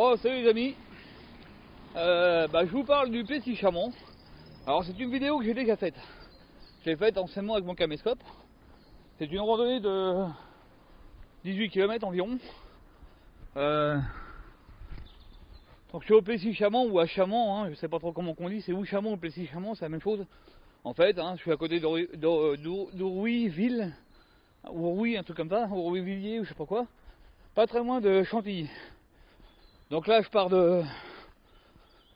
Bon, salut les amis, je vous parle du Plessis Chamond. Alors c'est une vidéo que j'ai déjà faite. Je l'ai faite anciennement avec mon caméscope. C'est une randonnée de 18 km environ. Donc je suis au Plessis Chamond ou à Chamond, je sais pas trop comment on dit, c'est où Chamond ou Plessis Chamond, c'est la même chose. En fait, je suis à côté d'Ourouiville, Ourouy, un truc comme ça, Ourouivilliers ou je sais pas quoi. Pas très loin de Chantilly. Donc là je pars de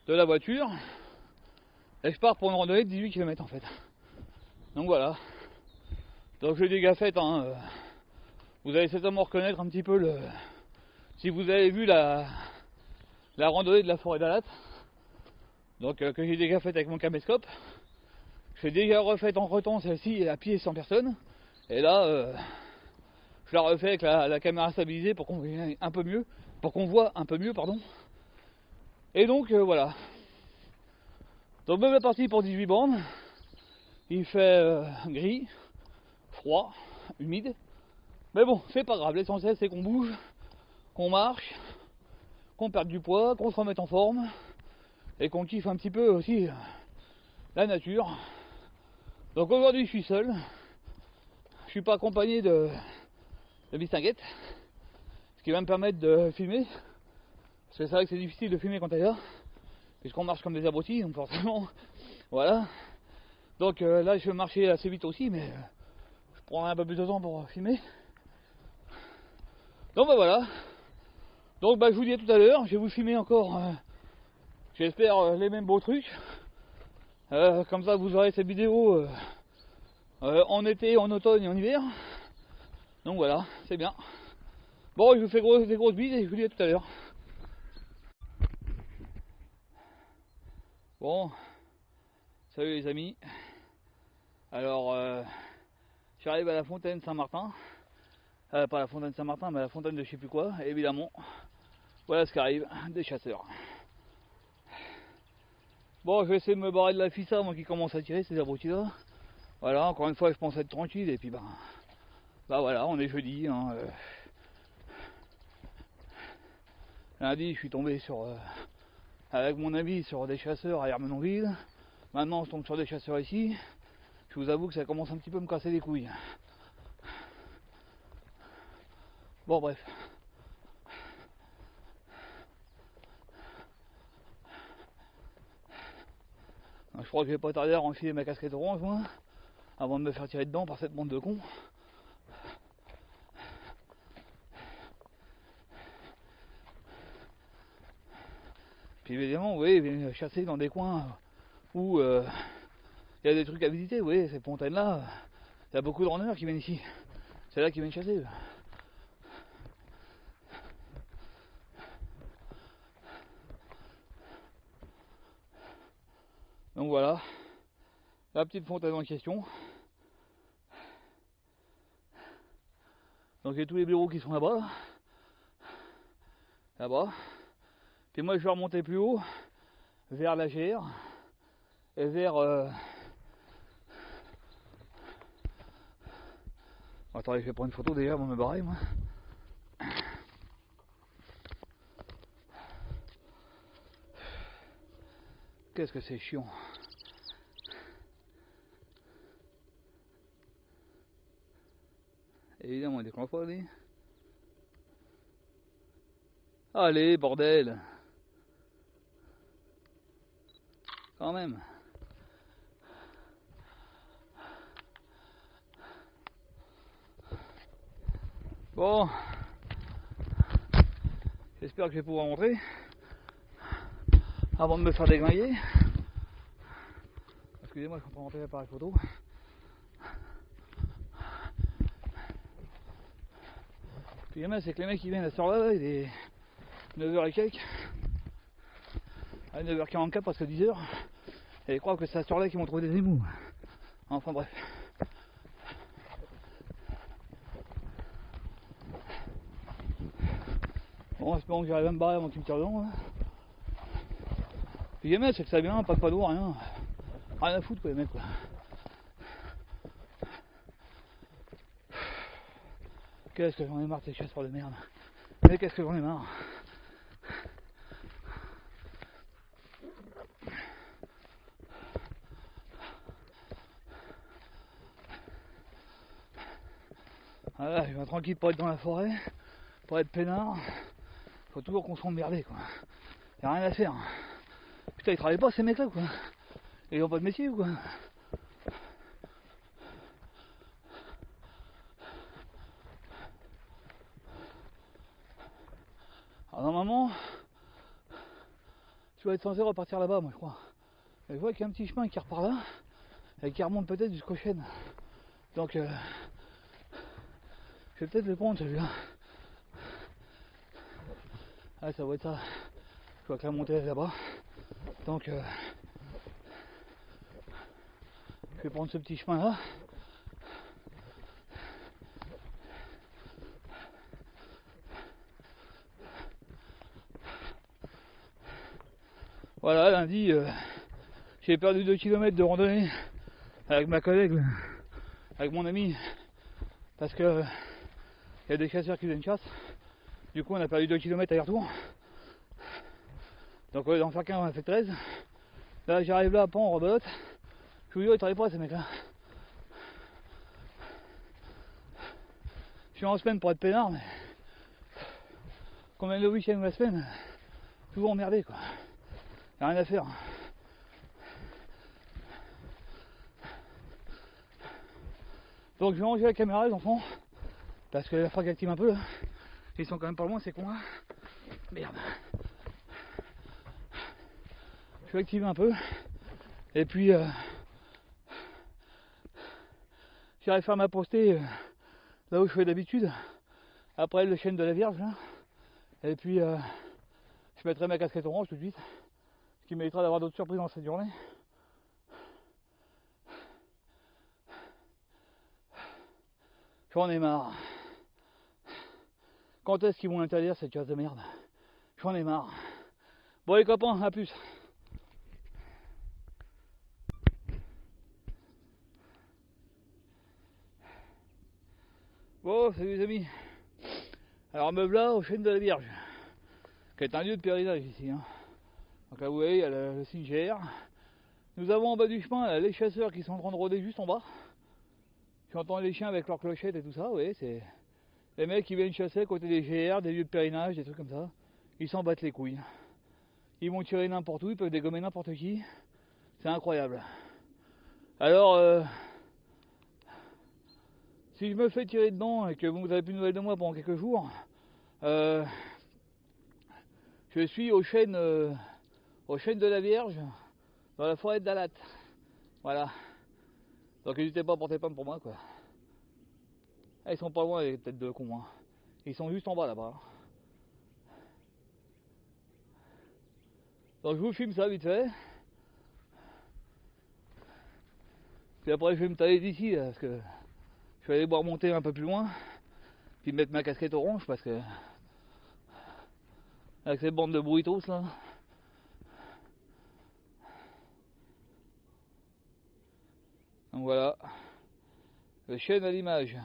la voiture et je pars pour une randonnée de 18 km en fait. Donc voilà. Donc je l'ai déjà faite, vous allez certainement reconnaître un petit peu si vous avez vu la randonnée de la forêt d'Alat. Donc que j'ai déjà faite avec mon caméscope. Je l'ai déjà refaite entre temps celle-ci à pied sans personne. Et là je la refais avec la caméra stabilisée pour qu'on voit un peu mieux. Pardon. Et donc voilà. Donc même parti pour 18 bornes. Il fait gris, froid, humide. Mais bon, c'est pas grave, l'essentiel c'est qu'on bouge, qu'on marche, qu'on perde du poids, qu'on se remette en forme et qu'on kiffe un petit peu aussi la nature. Donc aujourd'hui je suis seul, je suis pas accompagné de bistinguette, ce qui va me permettre de filmer, parce que c'est vrai que c'est difficile de filmer quand t'es là, puisqu'on marche comme des abrutis, donc forcément, voilà. Donc là je vais marcher assez vite aussi, mais je prendrai un peu plus de temps pour filmer. Donc voilà. Donc je vous dis à tout à l'heure, je vais vous filmer encore, j'espère les mêmes beaux trucs. Comme ça vous aurez cette vidéo en été, en automne et en hiver. Donc voilà, c'est bien. Bon, je vous fais des grosses bises et je vous dis à tout à l'heure. Bon, salut les amis. Alors, j'arrive à la fontaine Saint-Martin. Pas la fontaine Saint-Martin, mais la fontaine de je sais plus quoi, évidemment. Voilà ce qui arrive, des chasseurs. Bon, je vais essayer de me barrer de la fissa, moi qui commence à tirer ces abrutis là. Voilà, encore une fois, je pense être tranquille et puis bah voilà, on est jeudi. Lundi, je suis tombé avec mon ami sur des chasseurs à Ermenonville. Maintenant, je tombe sur des chasseurs ici. Je vous avoue que ça commence un petit peu à me casser les couilles. Bon, bref. Je crois que je vais pas tarder à renfiler ma casquette orange, moi, avant de me faire tirer dedans par cette bande de cons. Puis évidemment, oui, chasser dans des coins où il y a des trucs à visiter, oui, ces fontaines-là, il y a beaucoup de randonneurs qui viennent ici. C'est là qu'ils viennent chasser. Donc voilà, la petite fontaine en question. Donc il y a tous les bureaux qui sont là-bas. Là-bas. Puis moi je vais remonter plus haut, vers la GR, et vers... Attendez, je vais prendre une photo déjà avant de me barrer, moi. Qu'est-ce que c'est chiant. Évidemment, il déclenche pas, lui. Allez, bordel. Quand même. Bon. J'espère que je vais pouvoir rentrer avant de me faire déglinguer. Excusez-moi, je suis en train de rentrer l'appareil photo. Puis c'est que les mecs qui viennent à ce heure-là, il est 9h et quelques. À 9h44, presque 10h. Et ils croient que c'est à ce heure-là qu'ils vont trouver des émous. Enfin bref. Bon, espérons que j'arrive à me barrer avant qu'ils me tirent dedans. Puis les mecs, c'est que ça vient, pas de panneau, rien. Rien à foutre quoi les mecs quoi. Qu'est-ce que j'en ai marre de ces chasseurs de merde. Mais qu'est-ce que j'en ai marre. Voilà, je vais tranquille pour être dans la forêt, pour être peinard. Faut toujours qu'on s'emmerde quoi. Y'a rien à faire. Putain, ils travaillent pas ces mecs-là quoi. Ils ont pas de métier ou quoi. Alors normalement, je vais être censé repartir là-bas, moi je crois. Et je vois qu'il y a un petit chemin qui repart là, et qui remonte peut-être jusqu'aux chênes. Donc, je vais peut-être le prendre celui-là. Ah, ça va être ça. Je vois que la montée est là-bas. Donc, je vais prendre ce petit chemin-là. Voilà, lundi, j'ai perdu 2 km de randonnée avec ma collègue, avec mon ami, parce que il y a des chasseurs qui viennent chasse. Du coup, on a perdu 2 km aller-retour. Donc, au lieu d'en faire 15, on a fait 13. Là, j'arrive là, pas en rebelote. Je vous dis, ils travaillent pas ces mecs-là. Je suis en semaine pour être peinard, mais quand même le week-end ou la semaine, toujours emmerdé quoi. Y'a rien à faire. Donc je vais ranger la caméra les enfants, parce que la frappe active un peu là. Ils sont quand même pas loin ces cons là. Merde. Je vais activer un peu. Et puis j'irai faire ma postée là où je fais d'habitude. Après le chêne de la Vierge là. Et puis je mettrai ma casquette orange tout de suite. Ce qui m'évitera d'avoir d'autres surprises dans cette journée. J'en ai marre. Quand est-ce qu'ils vont interdire cette chasse de merde? J'en ai marre. Bon les copains, à plus. Bon, salut les amis. Alors me voilà au chêne de la Vierge, qui est un lieu de pèlerinage ici. Hein. Donc là vous voyez, il y a le cimetière. Nous avons en bas du chemin là, les chasseurs qui sont en train de rôder juste en bas. J'entends les chiens avec leurs clochettes et tout ça, vous voyez, c'est les mecs qui viennent chasser à côté des GR, des lieux de pèlerinage, des trucs comme ça. Ils s'en battent les couilles. Ils vont tirer n'importe où, ils peuvent dégommer n'importe qui. C'est incroyable. Alors, si je me fais tirer dedans et que vous n'avez plus de nouvelles de moi pendant quelques jours, je suis au chêne de la Vierge, dans la forêt de Dalat. Voilà. Donc n'hésitez pas à porter pomme pour moi quoi. Ah, ils sont pas loin les têtes de cons. Hein. Ils sont juste en bas là-bas. Donc je vous filme ça vite fait. Puis après je vais me tailler d'ici parce que je vais aller boire monter un peu plus loin. Puis mettre ma casquette orange parce que avec ces bandes de bruitos là. Donc voilà. Le chêne à l'image.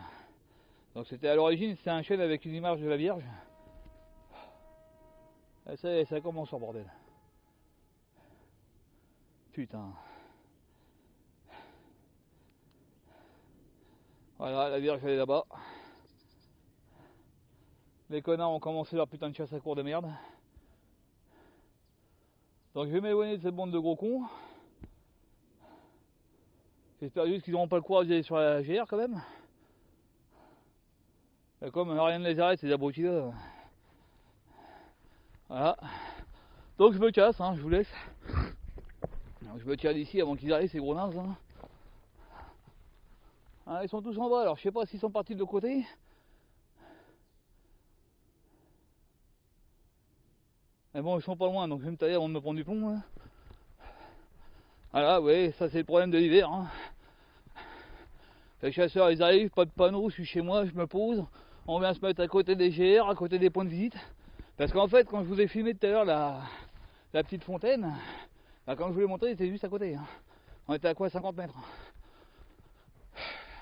Donc c'était à l'origine c'était un chêne avec une image de la Vierge. Et ça commence en bordel. Putain. Voilà, la Vierge elle est là-bas. Les connards ont commencé leur putain de chasse à court de merde. Donc je vais m'éloigner de cette bande de gros cons. J'espère juste qu'ils n'auront pas le courage d'aller sur la GR quand même. Et comme rien ne les arrête, ces abrutis là. Voilà. Donc je me casse, hein, je vous laisse. Alors, je me tire d'ici avant qu'ils arrivent ces gros nazes. Hein. Ah, ils sont tous en bas, alors je sais pas s'ils sont partis de l'autre côté. Mais bon, ils sont pas loin, donc je vais me tailler avant de me prendre du plomb. Hein. Voilà, ouais, ça c'est le problème de l'hiver. Hein. Les chasseurs ils arrivent, pas de panneau, je suis chez moi, je me pose. On vient se mettre à côté des GR, à côté des points de visite. Parce qu'en fait, quand je vous ai filmé tout à l'heure la petite fontaine, bah, quand je vous l'ai montré, c'était juste à côté. Hein. On était à quoi, 50 mètres.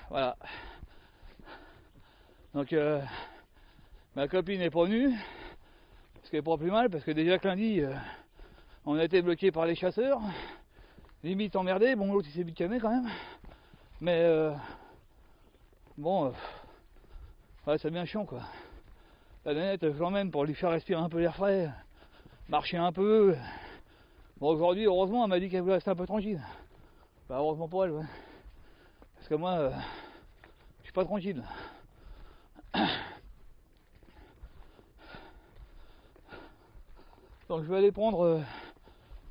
Voilà. Donc ma copine n'est pas venue, ce qui est pas plus mal, parce que déjà que lundi, on a été bloqué par les chasseurs. Limite emmerdé, bon l'autre il s'est vite calmé quand même. Mais bon, Ouais, ça devient chiant quoi. La nanette, je l'emmène pour lui faire respirer un peu l'air frais, marcher un peu. Bon, aujourd'hui, heureusement, elle m'a dit qu'elle voulait rester un peu tranquille. Bah, heureusement pour elle, ouais. Parce que moi, je suis pas tranquille. Donc je vais aller prendre,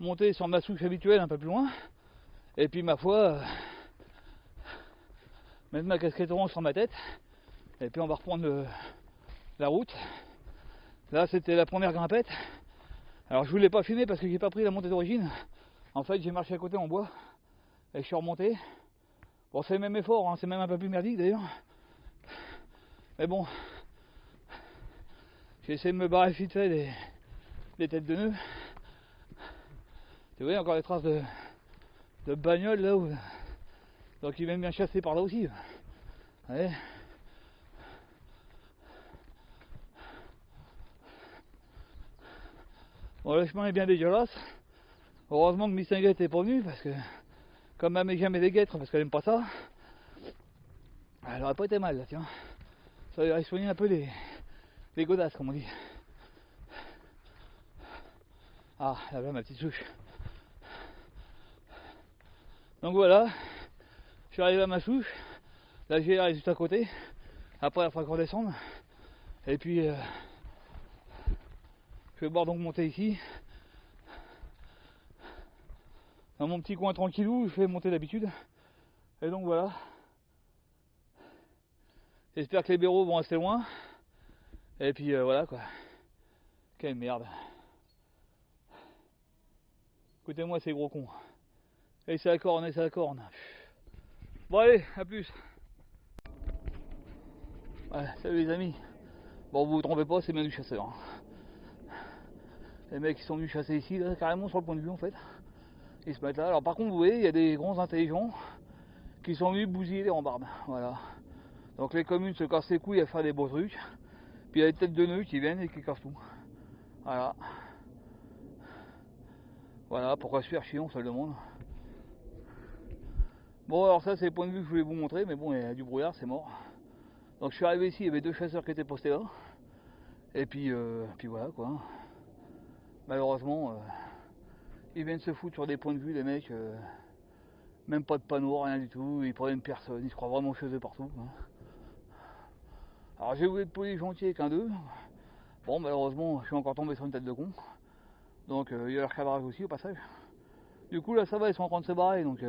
monter sur ma souche habituelle un peu plus loin. Et puis ma foi, mettre ma casquette orange sur ma tête. Et puis on va reprendre la route. Là c'était la première grimpette. Alors je voulais pas filmer parce que j'ai pas pris la montée d'origine. En fait j'ai marché à côté en bois. Et je suis remonté. Bon c'est le même effort, hein, c'est même un peu plus merdique d'ailleurs. Mais bon. J'ai essayé de me barrer vite fait des têtes de nœuds. Tu vois encore des traces de bagnole là où. Donc il va bien chasser par là aussi. Ouais. Bon le chemin est bien dégueulasse. Heureusement que Mistinguette est pas venue parce que comme elle met jamais des guêtres parce qu'elle aime pas ça, elle aurait pas été mal là, tiens. Ça aurait soigné un peu les godasses comme on dit. Ah là là ma petite souche. Donc voilà, je suis arrivé à ma souche. La GR est juste à côté. Après il faudra qu'on redescende. Et puis je vais devoir donc monter ici. Dans mon petit coin tranquillou, je fais monter d'habitude. Et donc voilà. J'espère que les blaireaux vont rester loin. Et puis voilà quoi. Quelle merde. Écoutez-moi ces gros cons. Et c'est la corne, et c'est la corne. Bon allez, à plus. Ouais, salut les amis. Bon vous vous trompez pas, c'est bien du chasseur. Les mecs qui sont venus chasser ici, là, carrément sur le point de vue en fait. Ils se mettent là. Alors par contre vous voyez, il y a des grands intelligents qui sont venus bousiller les rambardes. Voilà. Donc les communes se cassent les couilles à faire des beaux trucs. Puis il y a des têtes de nœuds qui viennent et qui cassent tout. Voilà. Voilà, pourquoi se faire chier, on se le demande. Bon alors ça c'est le point de vue que je voulais vous montrer, mais bon il y a du brouillard, c'est mort. Donc je suis arrivé ici, il y avait 2 chasseurs qui étaient postés là. Et puis voilà quoi. Malheureusement, ils viennent se foutre sur des points de vue, les mecs. Même pas de panneau, rien du tout, ils prennent personne, ils se croient vraiment chez eux partout. Hein. Alors j'ai voulu être poli gentil avec un d'eux. Bon malheureusement je suis encore tombé sur une tête de con. Donc il y a leur cadrage aussi au passage. Du coup là ça va, ils sont en train de se barrer donc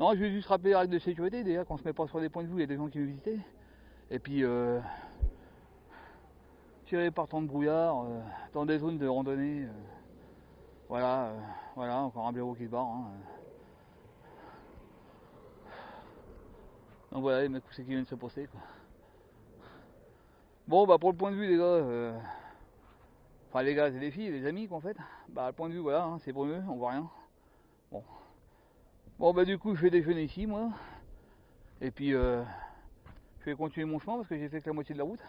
non je vais juste rappeler les règles de sécurité déjà qu'on se met pas sur des points de vue, il y a des gens qui veulent visiter. Et puis tirer par temps de brouillard dans des zones de randonnée. Voilà, voilà, encore un blaireau qui se barre. Hein. Donc voilà les mecs c'est qui viennent se poster quoi. Bon bah pour le point de vue les gars, enfin les gars et les filles, les amis quoi en fait, bah le point de vue voilà, hein, c'est brumeux, on voit rien. Bon. Bon bah du coup je vais déjeuner ici moi. Et puis je vais continuer mon chemin parce que j'ai fait que la moitié de la route.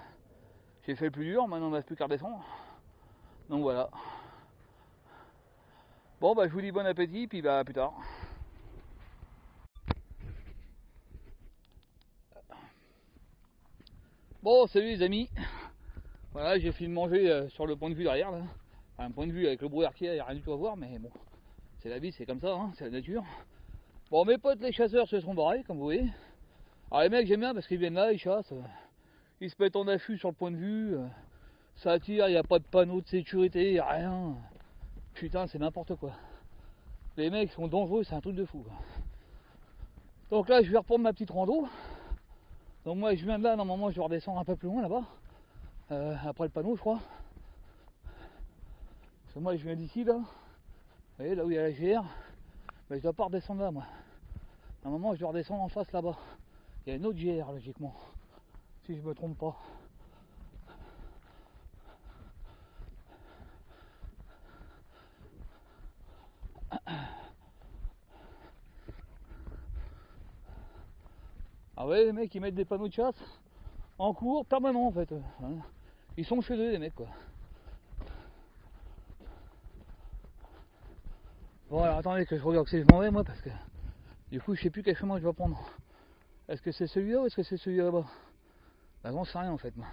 J'ai fait le plus dur, maintenant il ne reste plus qu'à redescendre. Donc voilà. Bon bah je vous dis bon appétit, puis bah à plus tard. Bon salut les amis. Voilà j'ai fini de manger sur le point de vue derrière là. Enfin, un point de vue avec le brouillard qu'il y a, il n'y a rien du tout à voir, mais bon. C'est la vie, c'est comme ça, hein, c'est la nature. Bon mes potes les chasseurs se sont barrés comme vous voyez. Alors les mecs j'aime bien parce qu'ils viennent là, ils chassent. Ils se mettent en affût sur le point de vue. Ça tire, il n'y a pas de panneau de sécurité, il n'y a rien. Putain c'est n'importe quoi. Les mecs sont dangereux, c'est un truc de fou. Quoi. Donc là, je vais reprendre ma petite rando. Donc moi, je viens de là, normalement, je vais redescendre un peu plus loin là-bas. Après le panneau, je crois. Parce que moi, je viens d'ici, là. Vous voyez, là où il y a la GR. Mais je dois pas redescendre là, moi. Normalement, je dois redescendre en face là-bas. Il y a une autre GR, logiquement. Si je me trompe pas. Ah ouais, les mecs, ils mettent des panneaux de chasse en cours permanent, en fait. Ils sont chez eux, les mecs, quoi. Bon, alors attendez que je regarde que je m'en vais, moi, parce que du coup, je sais plus quel chemin je dois prendre. Est-ce que c'est celui-là ou est-ce que c'est celui là-bas? Bah j'en sais rien en fait moi.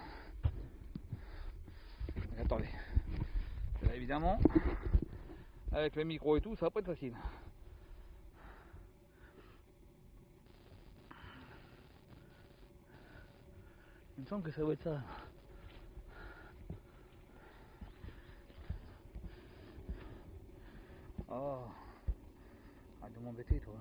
Attendez. Là, évidemment, avec le micro et tout, ça va pas être facile. Il me semble que ça doit être ça. Oh, arrête de m'embêter toi.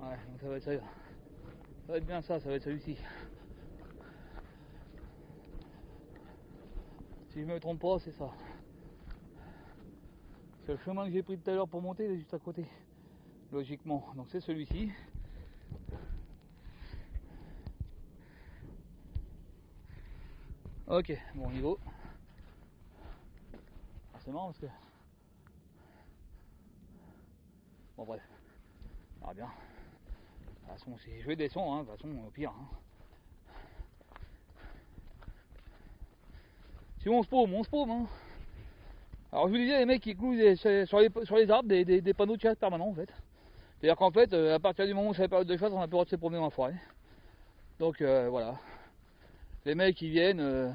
Ouais, donc ça va être ça. Ça va être bien ça va être celui-ci. Si je me trompe pas, c'est ça. C'est le chemin que j'ai pris tout à l'heure pour monter, il est juste à côté. Logiquement. Donc c'est celui-ci. Ok, bon niveau. Ah, c'est marrant parce que. Bon bref. Ah bien. De toute façon, si je vais descendre, hein, de toute façon, au pire. Hein. Si on se paume, hein. Alors je vous disais, les mecs qui clouent sur les arbres des panneaux de chasse permanents en fait. C'est-à-dire qu'en fait, à partir du moment où c'est la période de chasse, on n'a pas le droit de se promener dans la forêt. Donc voilà. Les mecs qui viennent,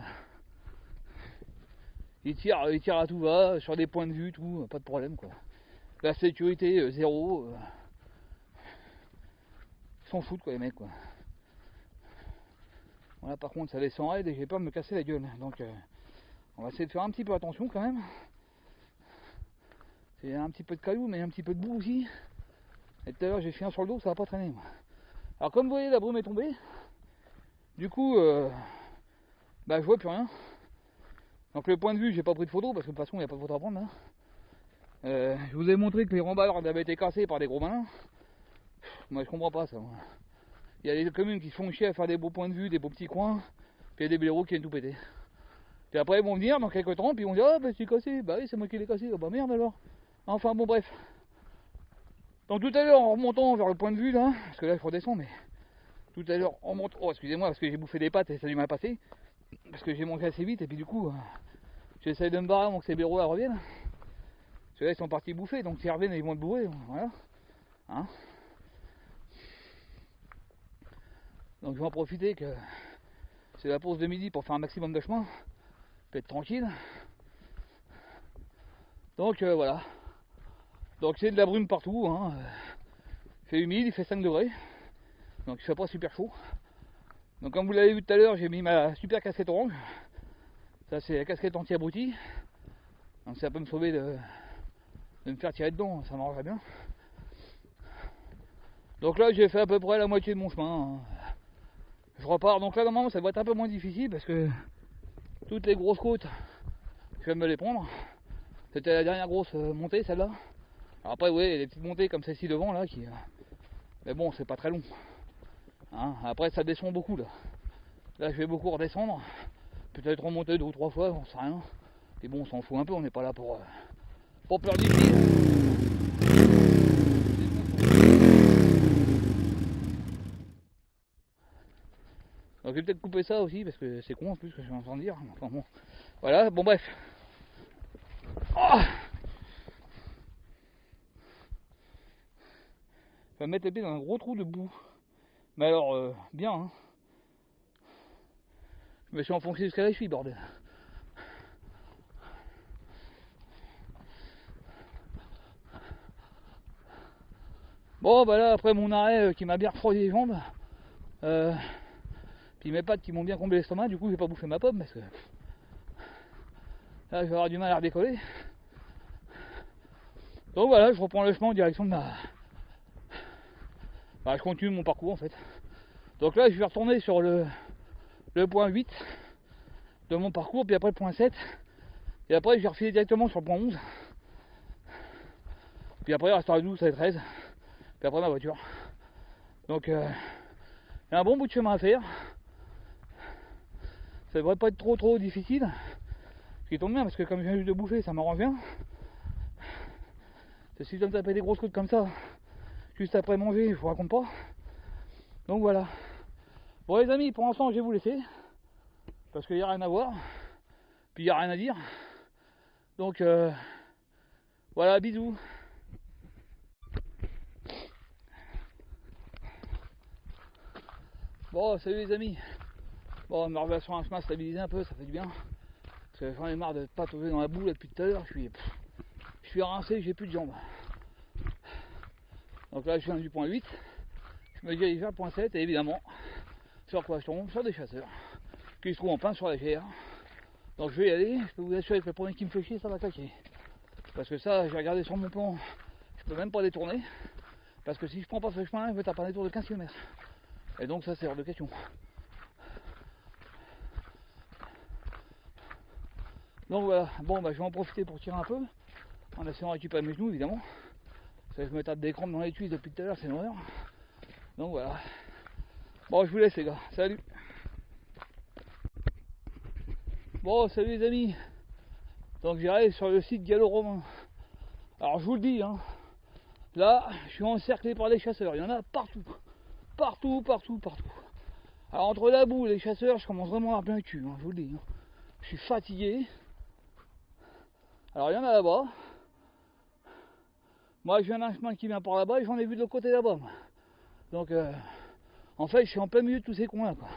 ils tirent à tout va, sur des points de vue, tout, pas de problème quoi. La sécurité zéro. Ils s'en foutent quoi les mecs quoi. Voilà, par contre ça descend raide et j'ai peur de me casser la gueule. Donc on va essayer de faire un petit peu attention quand même. C'est un petit peu de cailloux mais un petit peu de boue aussi. Et tout à l'heure j'ai fait un sur le dos, ça va pas traîner moi. Alors comme vous voyez la brume est tombée. Du coup bah je vois plus rien. Donc le point de vue j'ai pas pris de photo parce que de toute façon il n'y a pas de photo à prendre là. Je vous ai montré que les rambardes avaient été cassés par des gros malins. Moi je comprends pas ça. Moi. Il y a des communes qui se font chier à faire des beaux points de vue, des beaux petits coins, puis il y a des blaireaux qui viennent tout péter. Puis après ils vont venir dans quelques temps, puis ils vont dire ah bah c'est cassé, bah oui c'est moi qui l'ai cassé, oh, bah merde alors. Enfin bon bref. Donc tout à l'heure en remontant vers le point de vue là, parce que là il faut redescendre, mais tout à l'heure en montant, oh excusez-moi parce que j'ai bouffé des pâtes et ça a du mal passer, parce que j'ai mangé assez vite et puis du coup j'essaye de me barrer avant que ces blaireaux là reviennent. Parce que là ils sont partis bouffer, donc s'ils reviennent ils vont être bourrés, voilà. Hein. Donc je vais en profiter que c'est la pause de midi pour faire un maximum de chemin, peut être tranquille. Donc voilà. Donc c'est de la brume partout, hein. Il fait humide, il fait 5 degrés, donc il fait pas super chaud. Donc comme vous l'avez vu tout à l'heure, j'ai mis ma super casquette orange. Ça c'est la casquette anti-abruti. Donc ça peut me sauver de me faire tirer dedans, ça m'arrangerait bien. Donc là j'ai fait à peu près la moitié de mon chemin. Hein. Je repars, donc là normalement ça va être un peu moins difficile parce que toutes les grosses côtes, je vais me les prendre. C'était la dernière grosse montée celle-là. Alors après oui, les petites montées comme celle-ci devant là qui. Mais bon c'est pas très long. Hein. Après ça descend beaucoup là. Là je vais beaucoup redescendre. Peut-être remonter 2 ou 3 fois, on sait rien. Et bon on s'en fout un peu, on n'est pas là pour perdre du pied. Donc je vais peut-être couper ça aussi parce que c'est con en plus que je suis en train de dire. Enfin bon. Voilà, bon bref. Oh, je vais mettre les pieds dans un gros trou de boue. Mais alors bien hein. Je me suis enfoncé jusqu'à la cheville bordel. Bon bah là après mon arrêt qui m'a bien refroidi les jambes. Puis mes pattes qui m'ont bien comblé l'estomac, du coup j'ai pas bouffé ma pomme parce que là je vais avoir du mal à redécoller. Donc voilà, je reprends le chemin en direction de ma. Bah, je continue mon parcours en fait. Donc là je vais retourner sur le point 8 de mon parcours, puis après le point 7. Et après je vais refiler directement sur le point 11. Puis après il restera le 12 et 13. Puis après ma voiture. Donc il y a un bon bout de chemin à faire. Ça devrait pas être trop difficile. Ce qui tombe bien parce que comme je viens juste de bouffer, ça m'arrange bien. Si je dois me taper des grosses côtes comme ça, juste après manger, je vous raconte pas. Donc voilà. Bon les amis, pour l'instant je vais vous laisser. Parce qu'il n'y a rien à voir. Puis il n'y a rien à dire. Donc voilà, bisous. Bon, salut les amis. Bon, ma relation à chemin stabilisé un peu, ça fait du bien. Parce que j'en ai marre de pas tomber dans la boue là depuis tout à l'heure. Je suis rincé, j'ai plus de jambes. Donc là, je viens du point 8. Je me dirige vers le point 7 et évidemment, sur quoi je tombe? Sur des chasseurs qui se trouvent en plein sur la GR. Donc je vais y aller. Je peux vous assurer que le premier qui me fait chier, ça va claquer. Parce que ça, j'ai regardé sur mon plan, je peux même pas détourner. Parce que si je prends pas ce chemin, je vais taper un détour de 15 km. Et donc ça, c'est hors de question. Donc voilà, bon bah je vais en profiter pour tirer un peu, en essayant de récupérer mes genoux évidemment. Parce que je me tape des crampes dans les cuisses depuis tout à l'heure, c'est une horreur. Donc voilà. Bon, je vous laisse les gars, salut. Bon, salut les amis. Donc j'arrive sur le site gallo-romain. Alors je vous le dis, hein, là je suis encerclé par des chasseurs, il y en a partout. Partout. Alors entre la boue et les chasseurs, je commence vraiment à avoir plein le cul, hein, je vous le dis. Hein. Je suis fatigué. Alors il y en a là-bas. Moi je viens d'un chemin qui vient par là-bas et j'en ai vu de l'autre côté là-bas. Donc en fait je suis en plein milieu de tous ces coins quoi.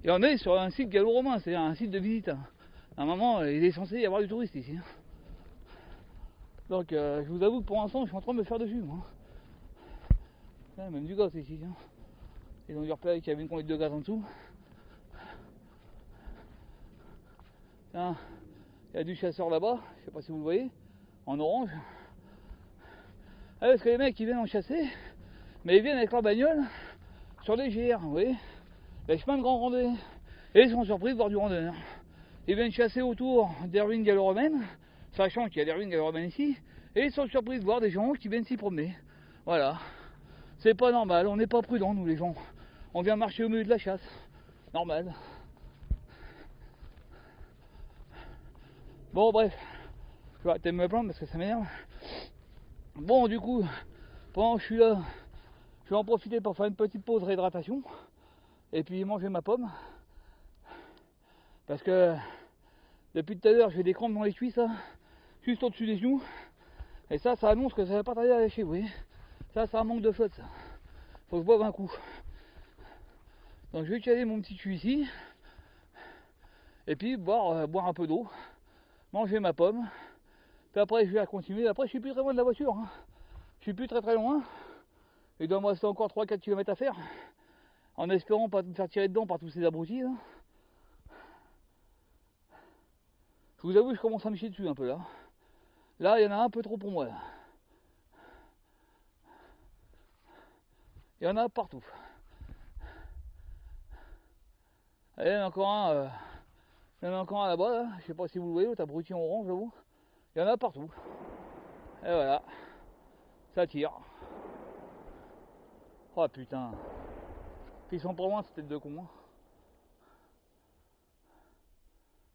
Et on est sur un site gallo-romain, c'est un site de visite. Hein. À un moment il est censé y avoir du touriste ici. Hein. Donc je vous avoue que pour l'instant je suis en train de me faire dessus moi. Là, même du gaz ici. Hein. Ils ont dû repérer qu'il y avait une conduite de gaz en dessous. Tiens, il y a du chasseur là-bas, je sais pas si vous le voyez, en orange. Ah, parce que les mecs ils viennent en chasser, mais ils viennent avec leur bagnole sur des GR, vous voyez, les chemins de grand randonnée. Et ils sont surpris de voir du randonneur. Ils viennent chasser autour des ruines gallo-romaines, sachant qu'il y a des ruines gallo-romaines ici, et ils sont surpris de voir des gens qui viennent s'y promener. Voilà. C'est pas normal, on n'est pas prudents nous les gens. On vient marcher au milieu de la chasse. Normal. Bon bref, je vais arrêter de me plaindre parce que ça m'énerve. Bon du coup, pendant que je suis là, je vais en profiter pour faire une petite pause réhydratation. Et puis manger ma pomme. Parce que depuis tout à l'heure j'ai des crampes dans les cuisses là, juste au-dessus des genoux. Et ça annonce que ça va pas tarder à lâcher, vous voyez. Ça manque de flotte ça. Faut que je boive un coup. Donc je vais utiliser mon petit cul ici. Et puis boire un peu d'eau. Manger ma pomme. Puis après je vais continuer. Après je suis plus très loin de la voiture. Hein. Je suis plus très loin. Il doit me rester encore 3-4 km à faire. En espérant pas me faire tirer dedans par tous ces abrutis là. Je vous avoue je commence à me chier dessus un peu là. Là il y en a un peu trop pour moi là. Il y en a partout. Et il y en a encore un. Il y en a encore un là-bas, là. Je sais pas si vous le voyez, l'autre abruti en orange, j'avoue. Il y en a partout. Et voilà. Ça tire. Oh putain. Ils sont pas loin, cette tête de con. Hein.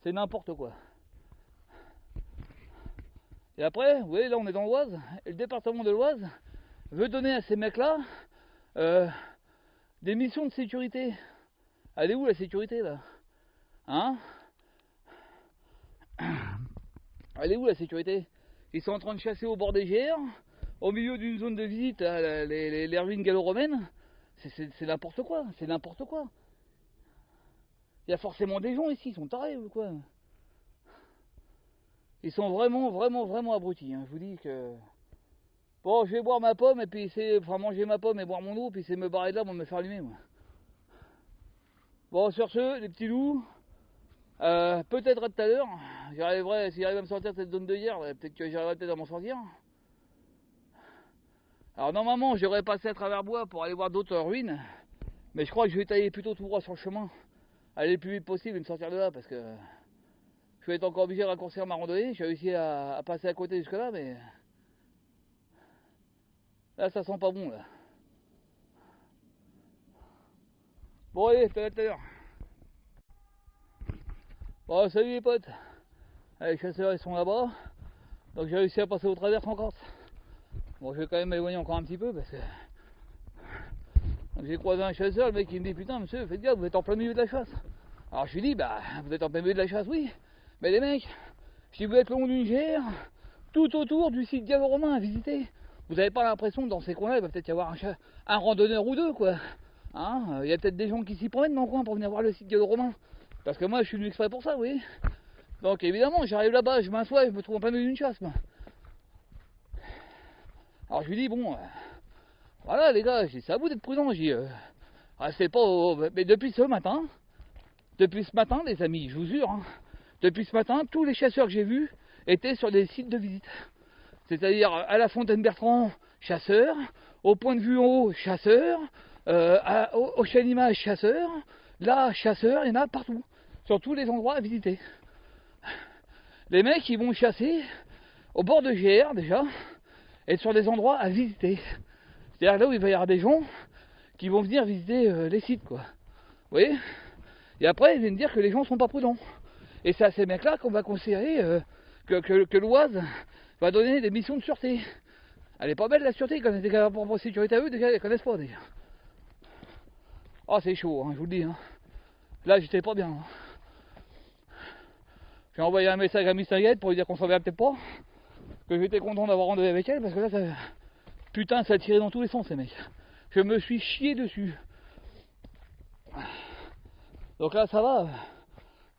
C'est n'importe quoi. Et après, vous voyez, là on est dans l'Oise. Et le département de l'Oise veut donner à ces mecs-là des missions de sécurité. Elle est où la sécurité là? Hein? Elle est où la sécurité? Ils sont en train de chasser au bord des GR, au milieu d'une zone de visite, les ruines gallo-romaines. C'est n'importe quoi, c'est n'importe quoi. Il y a forcément des gens ici, ils sont tarés ou quoi? Ils sont vraiment abrutis, hein. Je vous dis que... Bon, je vais boire ma pomme et puis essayer, enfin manger ma pomme et boire mon eau, puis essayer de me barrer de là pour me faire allumer, moi. Bon, sur ce, les petits loups, peut-être à tout à l'heure, j'arriverai, si j'arrive à me sortir de cette zone de hier, peut-être que j'arriverai peut-être à m'en sortir. Alors normalement, j'aurais passé à travers bois pour aller voir d'autres ruines, mais je crois que je vais tailler plutôt tout droit sur le chemin, aller le plus vite possible et me sortir de là, parce que je vais être encore obligé de raccourcir ma randonnée. J'ai réussi à passer à côté jusque là, mais là ça sent pas bon là. Bon allez, tout à l'heure. Bon salut les potes. Les chasseurs ils sont là-bas, donc j'ai réussi à passer au travers sans crainte. Bon, je vais quand même m'éloigner encore un petit peu parce que j'ai croisé un chasseur, le mec il me dit putain monsieur, faites gaffe, vous êtes en plein milieu de la chasse. Alors je lui dis bah vous êtes en plein milieu de la chasse, oui, mais les mecs, si vous êtes le long d'une gère, tout autour du site gallo-romain à visiter, vous n'avez pas l'impression que dans ces coins-là il va peut-être y avoir un randonneur ou deux quoi. Hein, y a peut-être des gens qui s'y promènent dans le coin pour venir voir le site gallo-romain. Parce que moi je suis venu exprès pour ça, vous voyez. Donc évidemment j'arrive là-bas, je m'assois et je me trouve en plein milieu d'une chasse moi. Alors je lui dis bon, voilà les gars, c'est à vous d'être prudents, j'ai restez pas mais depuis ce matin les amis, je vous jure, hein, depuis ce matin, tous les chasseurs que j'ai vus étaient sur des sites de visite. C'est-à-dire à la Fontaine Bertrand, chasseur, au Point de Vue en haut, chasseur, au Chalimage, chasseur, là, chasseur, il y en a partout, sur tous les endroits à visiter. Les mecs, ils vont chasser au bord de GR déjà, et sur des endroits à visiter. C'est-à-dire là où il va y avoir des gens qui vont venir visiter les sites, quoi. Vous voyez? Et après, ils viennent dire que les gens sont pas prudents. Et c'est à ces mecs-là qu'on va considérer que l'Oise va donner des missions de sûreté. Elle est pas belle la sûreté, ils connaissent des gars pour sécurité à eux, déjà ils connaissent pas déjà. Oh c'est chaud, hein, je vous le dis. Hein. Là j'étais pas bien. Hein. J'ai envoyé un message à Miss Tinguette pour lui dire qu'on s'en verrait peut-être pas. Que j'étais content d'avoir rendez-vous avec elle parce que là ça. Putain ça a tiré dans tous les sens ces mecs. Je me suis chié dessus. Donc là ça va.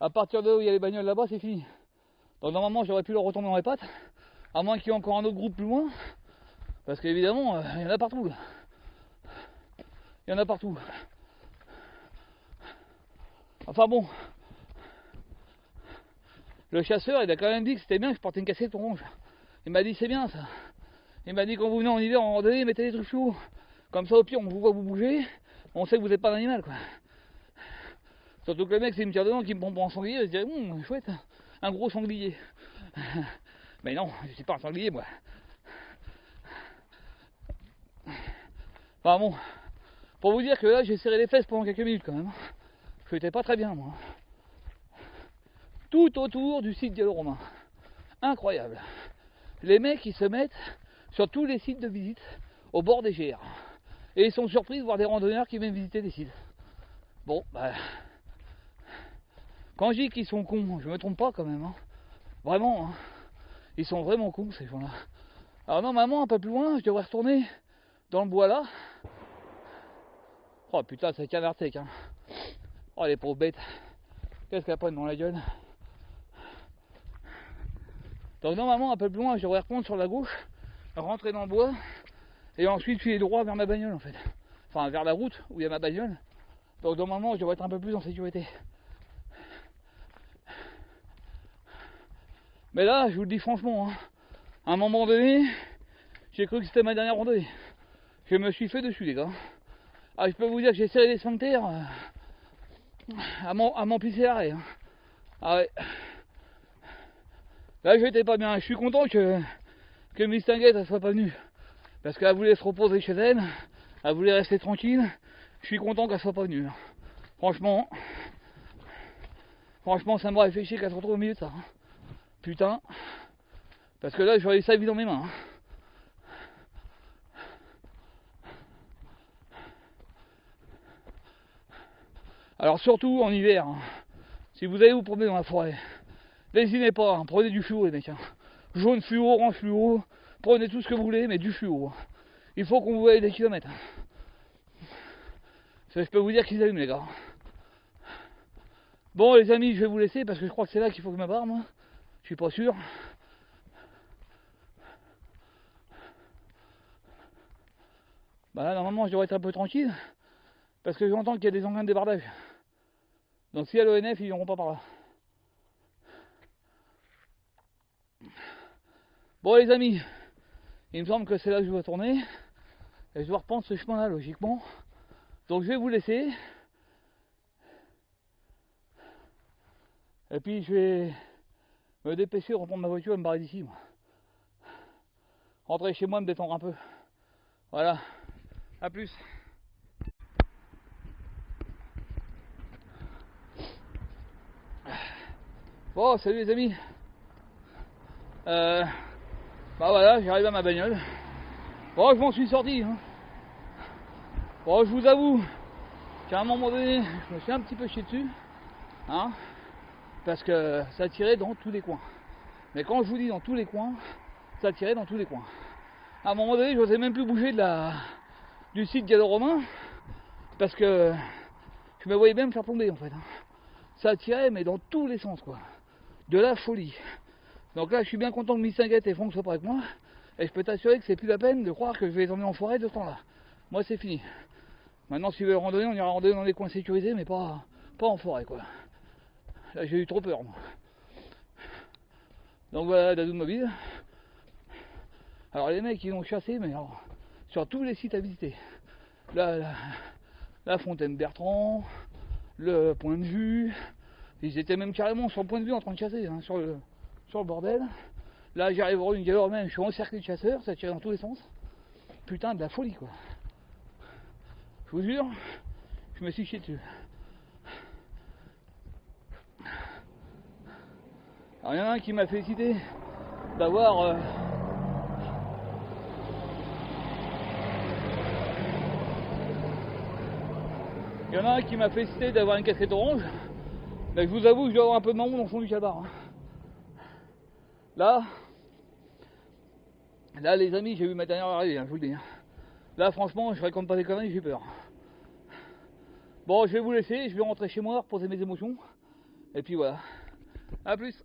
À partir de là où il y a les bagnoles là-bas c'est fini. Donc normalement j'aurais pu leur retomber dans les pattes. À moins qu'il y ait encore un autre groupe plus loin. Parce qu'évidemment, il y en a partout là. Il y en a partout. Enfin bon. Le chasseur, il a quand même dit que c'était bien que je portais une casquette orange. Il m'a dit c'est bien ça. Il m'a dit quand vous venez en hiver en randonnée, mettez des trucs chauds. Comme ça au pire on vous voit vous bouger. On sait que vous n'êtes pas un animal quoi. Surtout que le mec, s'il me tire dedans, qu'il me prend pour un sanglier, je dirais chouette, un gros sanglier. Mais non, je suis pas un sanglier moi. Enfin bon, pour vous dire que là j'ai serré les fesses pendant quelques minutes quand même. Je n'étais pas très bien moi. Tout autour du site gallo-romain. Incroyable. Les mecs ils se mettent sur tous les sites de visite au bord des GR. Et ils sont surpris de voir des randonneurs qui viennent visiter des sites. Bon, bah. Quand je dis qu'ils sont cons, je me trompe pas quand même. Hein. Vraiment, hein. Ils sont vraiment cons ces gens-là. Alors normalement un peu plus loin, je devrais retourner dans le bois là. Oh putain, c'est canard sec hein. Oh les pauvres bêtes. Qu'est-ce qu'elles prennent dans la gueule. Donc normalement un peu plus loin, je devrais reprendre sur la gauche, rentrer dans le bois, et ensuite filer droit vers ma bagnole en fait. Enfin vers la route où il y a ma bagnole. Donc normalement je devrais être un peu plus en sécurité. Mais là, je vous le dis franchement, hein, à un moment donné, j'ai cru que c'était ma dernière randonnée. Je me suis fait dessus les gars. Ah, je peux vous dire que j'ai serré les sphincters à m'en pisser l'arrêt. Hein. Ah ouais. Là j'étais pas bien, je suis content que Miss Tinguette ne soit pas venue. Parce qu'elle voulait se reposer chez elle, elle voulait rester tranquille. Je suis content qu'elle soit pas venue. Franchement, ça m'aurait fait chier qu'elle se retrouve au milieu de ça. Hein. Putain. Parce que là j'aurais eu sa vie dans mes mains. Hein. Alors surtout en hiver, hein, si vous allez vous promener dans la forêt, n'hésitez pas, hein, prenez du fluo les mecs. Hein. Jaune fluo, orange fluo, prenez tout ce que vous voulez, mais du fluo. Hein. Il faut qu'on vous voie des kilomètres. Hein. Ça, je peux vous dire qu'ils allument les gars. Bon les amis, je vais vous laisser parce que je crois que c'est là qu'il faut que je me barre moi. Je suis pas sûr. Bah là normalement je devrais être un peu tranquille. Parce que j'entends qu'il y a des engins de débardage. Donc si à l'ONF, ils n'iront pas par là. Bon les amis, il me semble que c'est là que je dois tourner. Et je dois reprendre ce chemin là logiquement. Donc je vais vous laisser. Et puis je vais me dépêcher de reprendre ma voiture et me barrer d'ici. Rentrer chez moi, me détendre un peu. Voilà. A plus. Bon, salut les amis. Bah voilà, j'arrive à ma bagnole. Bon, je m'en suis sorti. Hein. Bon, je vous avoue qu'à un moment donné, je me suis un petit peu chié dessus. Hein, parce que ça tirait dans tous les coins. Mais quand je vous dis dans tous les coins, ça tirait dans tous les coins. À un moment donné, je n'osais même plus bouger du site gallo-romain parce que je me voyais même faire tomber en fait. Hein. Ça tirait mais dans tous les sens quoi. De la folie. Donc là, je suis bien content que Missinguette et Franck soient pas avec moi. Et je peux t'assurer que c'est plus la peine de croire que je vais les emmener en forêt de ce temps-là. Moi, c'est fini. Maintenant, si vous voulez randonner, on ira randonner dans des coins sécurisés, mais pas en forêt quoi. Là, j'ai eu trop peur moi. Donc voilà, Dazou Mobile. Alors les mecs ils l'ont chassé, mais alors, sur tous les sites à visiter. La Fontaine Bertrand, le Point de Vue, ils étaient même carrément sur le Point de Vue en train de chasser, hein, sur le bordel. Là j'arrive à voir une galère même, je suis encerclé de chasseurs, ça tire dans tous les sens. Putain de la folie quoi. Je vous jure, je me suis chié dessus. Alors il y en a un qui m'a félicité d'avoir il y en a un qui m'a félicité d'avoir une casquette orange. Mais je vous avoue que je dois avoir un peu de marron dans le fond du calbar. Hein. Là les amis, j'ai vu ma dernière arrivée, hein, je vous le dis. Hein. Là franchement, je raconte pas des conneries, j'ai peur. Bon, je vais vous laisser, je vais rentrer chez moi, reposer mes émotions. Et puis voilà. A plus.